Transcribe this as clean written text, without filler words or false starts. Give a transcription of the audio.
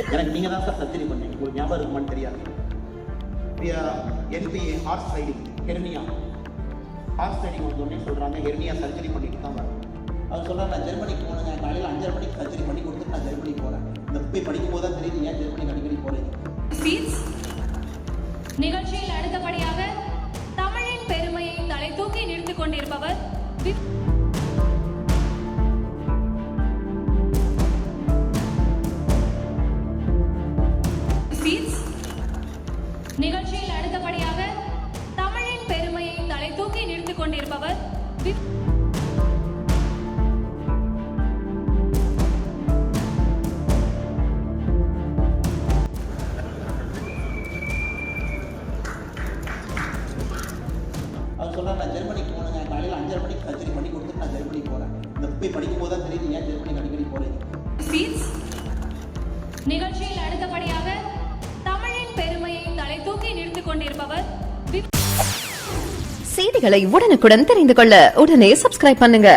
எனக்கு நீங்கள் தான் சார் சர்ஜரி பண்ணீங்க, உங்களுக்கு ஞாபகம் இருக்குமான்னு தெரியாது. NBA horse riding hernia, horse riding வந்தோடனே சொல்கிறாங்க ஹெர்னியா சர்ஜரி பண்ணிட்டு தான் வரேன். அவர் சொல்கிறார், நான் ஜெர்மனிக்கு போனேங்க, காலையில் 5:30 மணிக்கு சர்ஜரி பண்ணி கொடுத்துட்டு நான் ஜெர்மனிக்கு போகிறேன். இந்த போய் படிக்கும் போது தான் தெரியுது ஏன் ஜெர்மனிக்கு அடிக்கடி போகிறீங்க. நிகழ்ச்சியில் அடுத்தபடியாக தமிழின் பெருமையை தலை தூக்கி நிறுத்திக் கொண்டிருப்பவர் நிகழ்ச்சியில் அடுத்தபடியாக தமிழின் பெருமையை தலை தூக்கி நிறுத்திக் கொண்டிருப்பவர் அவர் சொல்கிறார், நான் ஜெர்மனிக்கு போனேங்க, காலையில் 5:30 மணிக்கு சர்ஜரி பண்ணி கொடுத்துட்டு நான் ஜெர்மனிக்கு போகிறேன். இந்த போய் படிக்கும் போது தான் தெரியுது ஏன் ஜெர்மனிக்கு அடிக்கடி போகிறீங்க. நிகழ்ச்சியில் அடுத்தபடியாக தமிழின் பெருமையை தலை தூக்கி நிறுத்திக் கொண்டிருப்பவர் செய்திகளை உடனுக்குடன் தெரிந்து கொள்ள உடனே சப்ஸ்கிரைப் பண்ணுங்க.